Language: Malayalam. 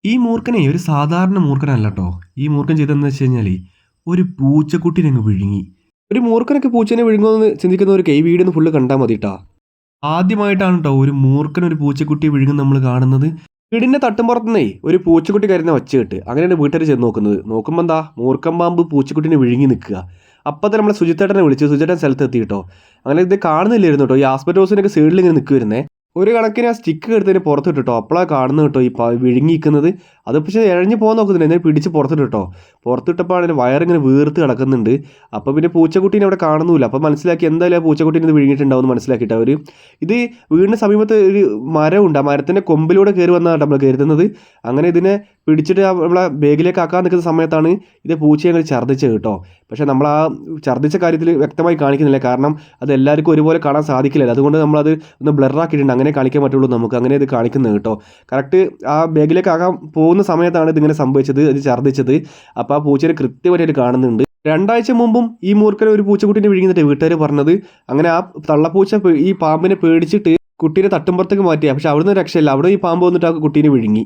ഈ മൂർഖനെ ഒരു സാധാരണ മൂർഖനല്ല ട്ടോ. ഈ മൂർഖൻ ചെയ്തതെന്ന് വെച്ച് കഴിഞ്ഞാല് ഒരു പൂച്ചക്കുട്ടീനെ അങ്ങ് വിഴുങ്ങി. ഒരു മൂർഖനൊക്കെ പൂച്ചേനെ വിഴുങ്ങുമെന്ന് ചിന്തിക്കുന്നവർക്ക് ഈ വീഡിയോ ഒന്ന് ഫുള്ള് കണ്ടാൽ മതി ട്ടാ. ആദ്യമായിട്ടാണ് ട്ടോ ഒരു മൂർഖൻ ഒരു പൂച്ചക്കുട്ടിയെ വിഴുങ്ങുന്നത് നമ്മൾ കാണുന്നത്. വീടിന്റെ തട്ടുംപുറത്തുനിന്നേ ഒരു പൂച്ചക്കുട്ടി കരയുന്ന ഒച്ച കേട്ട്. അങ്ങനെയാണ് വീട്ടുകാർ ചെന്ന് നോക്കുന്നത്. നോക്കുമ്പോൾ എന്താ മൂർഖൻ പാമ്പ് പൂച്ചക്കുട്ടീനെ വിഴുങ്ങി നിൽക്കുക. അപ്പോൾ തന്നെ നമ്മളെ സുജിത്തേട്ടനെ വിളിച്ചു. സുജിത്തേട്ടൻ സ്ഥലത്ത് എത്തി ട്ടോ. അങ്ങനെ ഇത് കാണുന്നില്ലായിരുന്നു ട്ടോ. ഈ ആസ്പെറ്റോസിനൊക്കെ സൈഡിൽ ഇങ്ങനെ നിൽക്കുവായിരുന്നേ. ഒരു കണക്കിന് ആ സ്റ്റിക്ക് എടുത്തതിന് പുറത്തിട്ട് കേട്ടോ. അപ്പോഴാണ് കാണുന്നത് കേട്ടോ ഈ വിഴുങ്ങിയിരിക്കുന്നത്. അത് പക്ഷേ ഇഴഞ്ഞു പോകാൻ നോക്കുന്നില്ല, എന്നെ പിടിച്ച് പുറത്തിട്ട് കേട്ടോ. പുറത്തിട്ടപ്പോൾ അതിന് വയറിങ്ങനെ വീർത്ത് കിടക്കുന്നുണ്ട്. അപ്പോൾ പിന്നെ പൂച്ചക്കുട്ടീനെ അവിടെ കാണുന്നില്ല. അപ്പോൾ മനസ്സിലാക്കി എന്തായാലും ആ പൂച്ചക്കുട്ടീനെ ഇത് വിഴുങ്ങിയിട്ടുണ്ടാവും എന്ന് മനസ്സിലാക്കിയിട്ട് അവർ ഇത് വീടിന് സമീപത്ത് ഒരു മരമുണ്ട്. ആ മരത്തിൻ്റെ കൊമ്പിലൂടെ കയറി വന്നതാണ് നമ്മൾ കരുതുന്നത്. അങ്ങനെ ഇതിനെ പിടിച്ചിട്ട് നമ്മളെ ബാഗിലേക്ക് ആക്കാൻ നിൽക്കുന്ന സമയത്താണ് ഇത് പൂച്ചയെ അങ്ങനെ ഛർദ്ദിച്ചത് കേട്ടോ. പക്ഷേ നമ്മൾ ആ ഛർദ്ദിച്ച കാര്യത്തിൽ വ്യക്തമായി കാണിക്കുന്നില്ല, കാരണം അത് എല്ലാവർക്കും ഒരുപോലെ കാണാൻ സാധിക്കില്ലല്ലോ. അതുകൊണ്ട് നമ്മളത് ഒന്ന് ബ്ലറാക്കിയിട്ടുണ്ട്. അങ്ങനെ കാണിക്കാൻ പറ്റുള്ളൂ നമുക്ക്, അങ്ങനെ ഇത് കാണിക്കുന്നത് കേട്ടോ. കറക്റ്റ് ആ ബാഗിലേക്ക് ആകാൻ പോകുന്ന സമയത്താണ് ഇതിങ്ങനെ സംഭവിച്ചത്, ഇത് ഛർദ്ദിച്ചത്. അപ്പോൾ ആ പൂച്ചേനെ കൃത്യമായിട്ട് കാണുന്നുണ്ട്. 2 ആഴ്ച മുമ്പും ഈ മൂർഖനെ ഒരു പൂച്ചക്കുട്ടീനെ വിഴുങ്ങിയിട്ട് വീട്ടുകാർ പറഞ്ഞത്. അങ്ങനെ ആ തള്ളപ്പൂച്ച ഈ പാമ്പിനെ പേടിച്ചിട്ട് കുട്ടീനെ തട്ടുമ്പുറത്തേക്ക് മാറ്റിയ, പക്ഷെ അവിടുന്ന് രക്ഷയില്ല, അവിടെ ഈ പാമ്പ് വന്നിട്ട് ആ കുട്ടീനെ വിഴുങ്ങി.